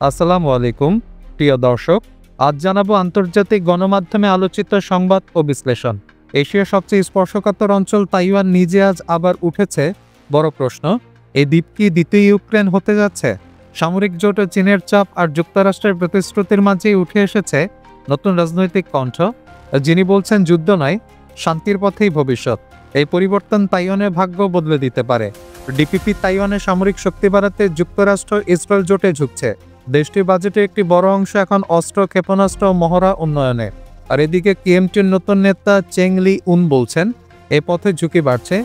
আসসালামু আলাইকুম প্রিয় দর্শক, আজ জানাবো আন্তর্জাতিক গণমাধ্যমে আলোচিত সংবাদ ও বিশ্লেষণ। এশিয়ার সবচেয়ে স্পর্শকাতর অঞ্চল তাইওয়ান নিজে আজ আবার উঠেছে বড় প্রশ্ন। এই দ্বীপ কি দ্বিতীয় ইউক্রেন হতে যাচ্ছে? সামরিক জোটে চীনের চাপ আর যুক্তরাষ্ট্রের প্রতিশ্রুতির মাঝেই উঠে এসেছে নতুন রাজনৈতিক কণ্ঠ, যিনি বলছেন যুদ্ধ নয়, শান্তির পথেই ভবিষ্যৎ। এই পরিবর্তন তাইওয়ানের ভাগ্য বদলে দিতে পারে। ডিপিপি তাইওয়ানের সামরিক শক্তি বাড়াতে যুক্তরাষ্ট্র ইসরায়েল জোটে ঝুঁকছে। দেশটির বাজেটের একটি বড় অংশ এখন অস্ত্র, ক্ষেপণাস্ত্র ও মহড়া উন্নয়নে। আর এদিকে কিএমটির নতুন নেতা চেং লি উন বলছেন, এ পথে ঝুঁকি বাড়ছে,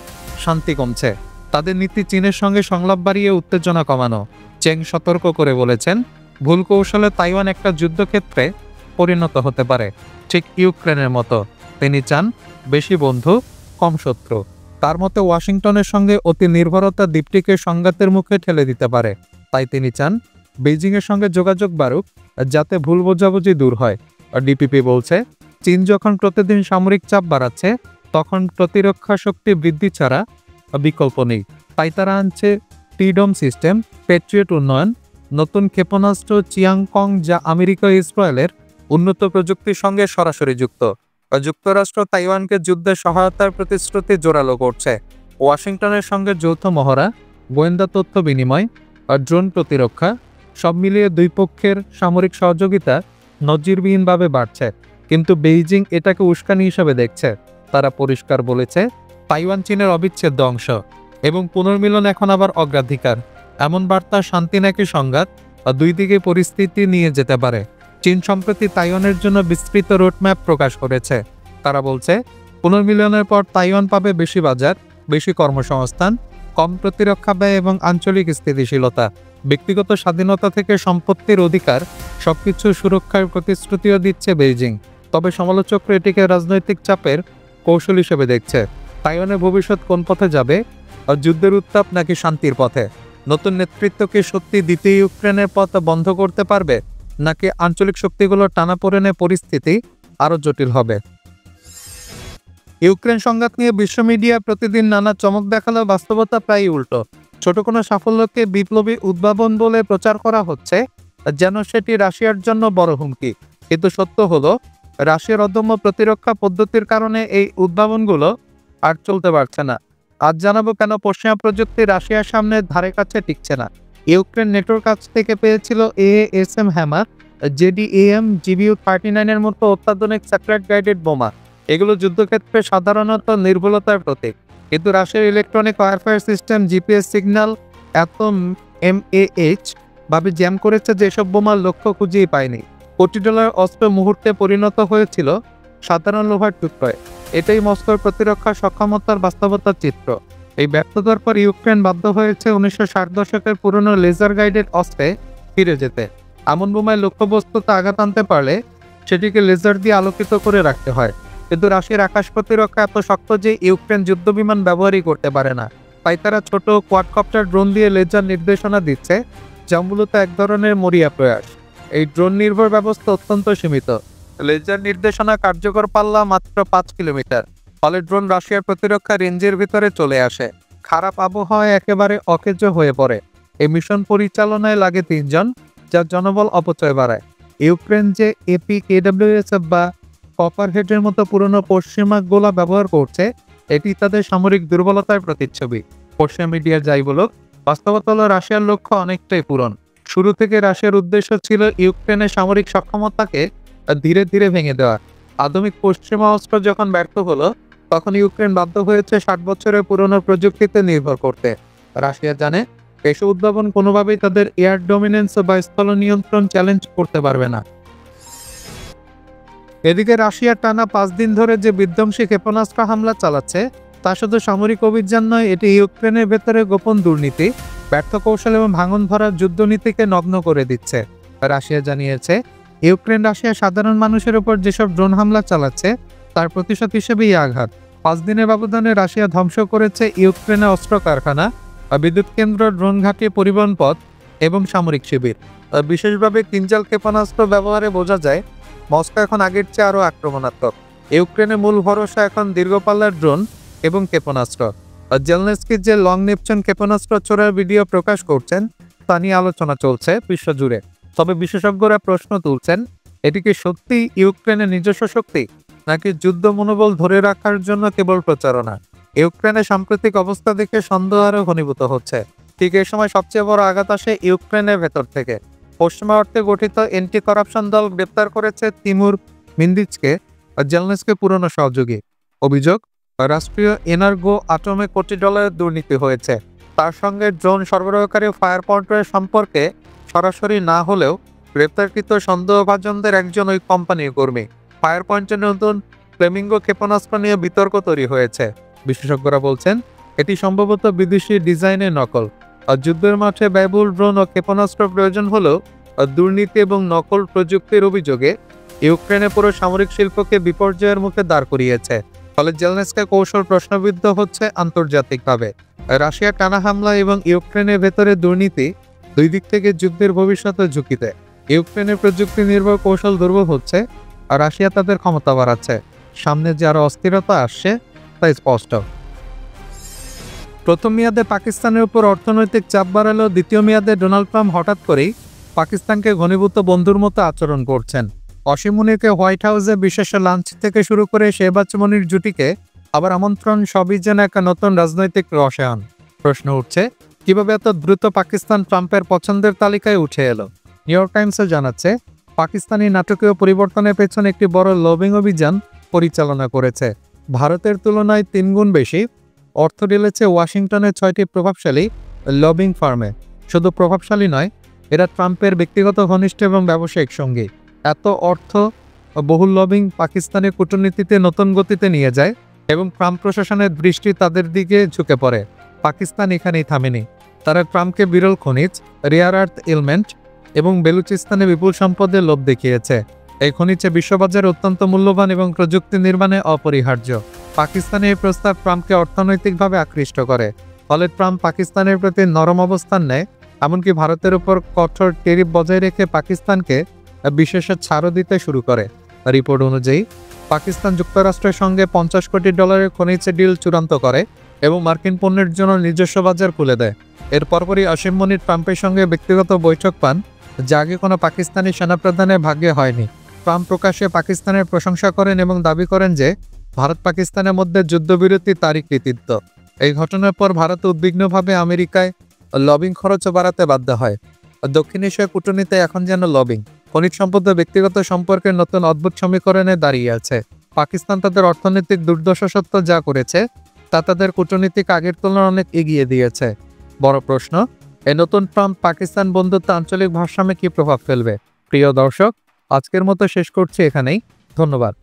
শান্তি কমছে। তাদের নীতি চীনের সঙ্গে সংলাপ বাড়িয়ে উত্তেজনা কমানো। চেং সতর্ক করে বলেছেন, ভুল কৌশলে তাইওয়ান একটা যুদ্ধক্ষেত্রে পরিণত হতে পারে, ঠিক ইউক্রেনের মতো। তিনি চান বেশি বন্ধু, কম শত্রু। তার মতে ওয়াশিংটনের সঙ্গে অতি নির্ভরতা দ্বীপটিকে সংঘাতের মুখে ঠেলে দিতে পারে। তাই তিনি চান বেইজিংয়ের সঙ্গে যোগাযোগ বাড়ুক, যাতে ভুল বোঝাবুঝি দূর হয়। আর ডিপিপি বলছে, চীন যখন প্রতিদিন সামরিক চাপ বাড়াচ্ছে, তখন প্রতিরক্ষা শক্তি বৃদ্ধি ছাড়া বিকল্প নেই। তাই তারা আনছে টিডম সিস্টেম, প্যাট্রিয়ট উন্নয়ন, নতুন ক্ষেপণাস্ত্র চিয়াংকং, যা আমেরিকা ও ইসরায়েলের উন্নত প্রযুক্তির সঙ্গে সরাসরি যুক্ত। যুক্তরাষ্ট্র তাইওয়ানকে যুদ্ধে সহায়তার প্রতিশ্রুতি জোরালো করছে। ওয়াশিংটনের সঙ্গে যৌথ মহড়া, গোয়েন্দা তথ্য বিনিময় আর ড্রোন প্রতিরক্ষা, সব মিলিয়ে দুই পক্ষের সামরিক সহযোগিতা নজিরবিহীনভাবে বাড়ছে। কিন্তু বেইজিং এটাকে উস্কানি হিসেবে দেখছে। তারা পরিষ্কার বলেছে, তাইওয়ান চীনের অবিচ্ছেদ্য অংশ এবং পুনর্মিলন এখন আবার অগ্রাধিকার। এমন বার্তা শান্তি নাকি সংঘাত, দুই দিকে পরিস্থিতি নিয়ে যেতে পারে। চীন সম্প্রতি তাইওয়ানের জন্য বিস্তৃত রোডম্যাপ প্রকাশ করেছে। তারা বলছে, পুনর্মিলনের পর তাইওয়ান পাবে বেশি বাজার, বেশি কর্মসংস্থান, কম প্রতিরক্ষা ব্যয় এবং আঞ্চলিক স্থিতিশীলতা। ব্যক্তিগত স্বাধীনতা থেকে সম্পত্তির অধিকার, সবকিছু সুরক্ষার প্রতিশ্রুতিও দিচ্ছে বেইজিং। তবে সমালোচকরা এটিকে রাজনৈতিক চাপের কৌশল হিসেবে দেখছে। তাইওয়ানের ভবিষ্যৎ কোন পথে যাবে, আর যুদ্ধের উত্তাপ নাকি শান্তির পথে? নতুন নেতৃত্ব কি সত্যি দ্বিতীয় ইউক্রেনের পথ বন্ধ করতে পারবে, নাকি আঞ্চলিক শক্তিগুলোর টানাপোড়েনে পরিস্থিতি আরও জটিল হবে? ইউক্রেন সংঘাত নিয়ে বিশ্ব মিডিয়া প্রতিদিন নানা চমক দেখালেও বাস্তবতা প্রায় উল্টো। ছোট কোনো সাফল্যকে বিপ্লবী উদ্ভাবন বলে প্রচার করা হচ্ছে, যেন সেটি রাশিয়ার জন্য বড় হুমকি। কিন্তু সত্য হলো, রাশিয়ার অদম্য প্রতিরক্ষা পদ্ধতির কারণে এই উদ্ভাবনগুলো আর চলতে পারছে না। আজ জানাবো কেন পশ্চিমা প্রযুক্তি রাশিয়ার সামনে ধারে কাছে টিকছে না। ইউক্রেন নেটোর কাছ থেকে পেয়েছিল AASM হ্যামার, JDAM, GBU-39 এর মতো অত্যাধুনিক স্যাটেলাইট গাইডেড বোমা। এগুলো যুদ্ধক্ষেত্রে সাধারণত নির্ভুলতার প্রতীক। কিন্তু রাশিয়ার electronic warfare system GPS signal এত MAH ভাবে জ্যাম করেছে যে এসব বোমার লক্ষ্য খুঁজেই পায়নি। কোটি ডলার অস্ত্র মুহূর্তে পরিণত হয়েছিল সাধারণ লোহার টুকরোয়। এটাই মস্কোর প্রতিরক্ষা সক্ষমতার বাস্তবতার চিত্র। এই ব্যর্থতার পর ইউক্রেন বাধ্য হয়েছে 1960 দশকের পুরনো লেজার গাইডেড অস্ত্রে ফিরে যেতে। এমন বোমায় লক্ষ্যবস্তুতে আঘাত আনতে পারলে সেটিকে লেজার দিয়ে আলোকিত করে রাখতে হয়। কিন্তু রাশিয়ার আকাশ প্রতিরক্ষা এত শক্ত যে ইউক্রেন যুদ্ধবিমান ব্যবহারই করতে পারে না। তাই তারা ছোট কোয়াডকপ্টার ড্রোন দিয়ে লেজার নির্দেশনা দিচ্ছে, যা মূলত এক ধরনের মরিয়া প্রয়াস। এই ড্রোন নির্ভর ব্যবস্থা অত্যন্ত সীমিত। লেজার নির্দেশনা কার্যকর পাল্লা মাত্র 5 কিলোমিটার। ফলে ড্রোন রাশিয়ার প্রতিরক্ষা রেঞ্জের ভিতরে চলে আসে। খারাপ আবহাওয়ায় একেবারে অকেজ হয়ে পড়ে। এই মিশন পরিচালনায় লাগে 3 জন, যা জনবল অপচয় বাড়ায়। ইউক্রেন যে APKWS বা কপারহেডের মতো পুরনো পশ্চিমা গোলা ব্যবহার করছে, এটি তাদের সামরিক দুর্বলতার প্রতিচ্ছবি। পশ্চিমা মিডিয়া যাই বলুক, বাস্তবতা হলো রাশিয়ার লক্ষ্য অনেকটাই পূরণ। শুরু থেকে রাশিয়ার উদ্দেশ্য ছিল ইউক্রেনের সামরিক সক্ষমতাকে ধীরে ধীরে ভেঙে দেওয়া। আধুনিক পশ্চিমা অস্ত্র যখন ব্যর্থ হলো, তখন ইউক্রেন বাধ্য হয়েছে 60 বছরের পুরনো প্রযুক্তিতে নির্ভর করতে। রাশিয়া জানে, এসব উদ্ভাবন কোনোভাবেই তাদের এয়ার ডমিনেন্স বা স্থল নিয়ন্ত্রণ চ্যালেঞ্জ করতে পারবে না। এদিকে রাশিয়া টানা 5 দিন ধরে যে বিধ্বংসী ক্ষেপণাস্ত্র হামলা চালাচ্ছে, তা শুধু সামরিক অভিযান নয়, এটি ইউক্রেনের ভেতরে গোপন দুর্নীতি, ব্যর্থ কৌশল এবং ভাঙন ভরা যুদ্ধনীতিকে নগ্ন করে দিচ্ছে। রাশিয়া জানিয়েছে, ইউক্রেন রাশিয়া সাধারণ মানুষের উপর যেসব ড্রোন হামলা চালাচ্ছে, তার প্রতিশোধ হিসেবেই আঘাত। 5 দিনের ব্যবধানে রাশিয়া ধ্বংস করেছে ইউক্রেনের অস্ত্র কারখানা, বিদ্যুৎ কেন্দ্র, ড্রোন ঘাঁটি, পরিবহন পথ এবং সামরিক শিবির। বিশেষভাবে কিনজাল ক্ষেপণাস্ত্র ব্যবহারে বোঝা যায় মস্কো এখন আগের চেয়ে আরও আক্রমণাত্মক। ইউক্রেনের মূল ভরসা এখন দীর্ঘপাল্লার ড্রোন এবং ক্ষেপণাস্ত্র। জেলনেস্কি যে লং নেপচুন ক্ষেপণাস্ত্র ছোড়ার ভিডিও প্রকাশ করছেন, তা নিয়ে আলোচনা চলছে বিশ্বজুড়ে। তবে বিশেষজ্ঞরা প্রশ্ন তুলছেন, এটি কি সত্যি ইউক্রেনের নিজস্ব শক্তি, নাকি যুদ্ধ মনোবল ধরে রাখার জন্য কেবল প্রচারণা? ইউক্রেনের সাম্প্রতিক অবস্থা দেখে সন্দেহ আরও ঘনীভূত হচ্ছে। ঠিক এই সময় সবচেয়ে বড় আঘাত আসে ইউক্রেনের ভেতর থেকে। পশ্চিমা অর্থে গঠিত এন্টি করাপশন দল গ্রেপ্তার করেছে তিমুর মিন্দিচকে, জেলনেসকে পুরনো সহযোগী। অভিযোগ, রাষ্ট্রীয় এনার্গো আটমে কোটি ডলারের দুর্নীতি হয়েছে। তার সঙ্গে ড্রোন সরবরাহকারী ফায়ার পয়েন্টের সম্পর্কে সরাসরি না হলেও গ্রেপ্তারকৃত সন্দেহভাজনদের একজন ওই কোম্পানির কর্মী। ফায়ার পয়েন্টের নতুন ফ্লেমিঙ্গো ক্ষেপণাস্ত্র নিয়ে বিতর্ক তৈরি হয়েছে। বিশেষজ্ঞরা বলছেন, এটি সম্ভবত বিদেশি ডিজাইনের নকল। আর যুদ্ধের মাঠে ব্যয়বহুল ড্রোন ও ক্ষেপণাস্ত্র প্রয়োজন হলেও দুর্নীতি এবং নকল প্রযুক্তির অভিযোগে ইউক্রেনের পুরো সামরিক শিল্পকে বিপর্যয়ের মুখে দাঁড় করিয়েছে। ফলে জেলনেসকে কৌশল প্রশ্নবিদ্ধ হচ্ছে আন্তর্জাতিকভাবে। রাশিয়া টানা হামলা এবং ইউক্রেনের ভেতরে দুর্নীতি, দুই দিক থেকে যুদ্ধের ভবিষ্যতের ঝুঁকিতে। ইউক্রেনের প্রযুক্তি নির্ভর কৌশল দুর্বল হচ্ছে, আর রাশিয়া তাদের ক্ষমতা বাড়াচ্ছে। সামনে যে আরো অস্থিরতা আসছে তা স্পষ্ট। প্রথম মেয়াদে পাকিস্তানের উপর অর্থনৈতিক চাপ বাড়ালেও দ্বিতীয় মেয়াদে ডোনাল্ড ট্রাম্প হঠাৎ করেই পাকিস্তানকে ঘনীভূত বন্ধুর মতো আচরণ করছেন। অসীম মুনিরকে হোয়াইট হাউসে বিশেষ লাঞ্চ থেকে শুরু করে শেহবাজ মুনির জুটিকে আবার আমন্ত্রণ, সবই যেন একটা নতুন রাজনৈতিক রসায়ন। প্রশ্ন উঠছে, কিভাবে এত দ্রুত পাকিস্তান ট্রাম্পের পছন্দের তালিকায় উঠে এলো? নিউ ইয়র্ক টাইমসে জানাচ্ছে, পাকিস্তানি নাটকীয় পরিবর্তনের পেছনে একটি বড় লবিং অভিযান পরিচালনা করেছে। ভারতের তুলনায় 3 গুণ বেশি অর্থ ঢেলেছে ওয়াশিংটনের 6টি প্রভাবশালী লবিং ফার্মে। শুধু প্রভাবশালী নয়, এরা ট্রাম্পের ব্যক্তিগত ঘনিষ্ঠ এবং ব্যবসায়িক সঙ্গী। এত অর্থ ও বহুল লবিং পাকিস্তানের কূটনীতিতে নতুন গতিতে নিয়ে যায় এবং ট্রাম্প প্রশাসনের দৃষ্টি তাদের দিকে ঝুঁকে পড়ে। পাকিস্তান এখানেই থামেনি। তারা ট্রাম্পকে বিরল খনিজ, রেয়ার আর্থ এলিমেন্ট এবং বেলুচিস্তানে বিপুল সম্পদের লোভ দেখিয়েছে। এই খনিজে বিশ্ববাজারে অত্যন্ত মূল্যবান এবং প্রযুক্তি নির্মাণে অপরিহার্য। পাকিস্তানের এই প্রস্তাব ট্রাম্পকে অর্থনৈতিকভাবে আকৃষ্ট করে। ফলে ট্রাম্প পাকিস্তানের প্রতি নরম অবস্থান নেয়, এমনকি ভারতের উপর কঠোর ট্যারিফ বজায় রেখে পাকিস্তানকে বিশেষ ছাড়ও দিতে শুরু করে। রিপোর্ট অনুযায়ী পাকিস্তান যুক্তরাষ্ট্রের সঙ্গে $50 কোটি খনিজ ডিল চূড়ান্ত করে এবং মার্কিন পণ্যের জন্য নিজস্ব বাজার খুলে দেয়। এর পরপরই অসীম মুনির ট্রাম্পের সঙ্গে ব্যক্তিগত বৈঠক পান, যা আগে কোনো পাকিস্তানি সেনাপ্রধানের ভাগ্যে হয়নি। ট্রাম্প প্রকাশ্যে পাকিস্তানের প্রশংসা করেন এবং দাবি করেন যে ভারত পাকিস্তানের মধ্যে যুদ্ধবিরতি তারই কৃতিত্ব। এই ঘটনার পর ভারত উদ্বিগ্নভাবে আমেরিকায় লবিং খরচও বাড়াতে বাধ্য হয়। দক্ষিণ এশিয়া কূটনীতি এখন যেন লবিং, খনিজ সম্পদ ব্যক্তিগত সম্পর্কের নতুন অদ্ভুত সমীকরণে দাঁড়িয়ে আছে। পাকিস্তান তাদের অর্থনৈতিক দুর্দশা সত্ত্বেও যা করেছে তা তাদের কূটনীতিক আগের তুলনায় অনেক এগিয়ে দিয়েছে। বড় প্রশ্ন, এই নতুন ট্রাম্প পাকিস্তান বন্ধুত্ব আঞ্চলিক ভারসাম্যে কি প্রভাব ফেলবে? প্রিয় দর্শক, আজকের মতো শেষ করছি এখানেই। ধন্যবাদ।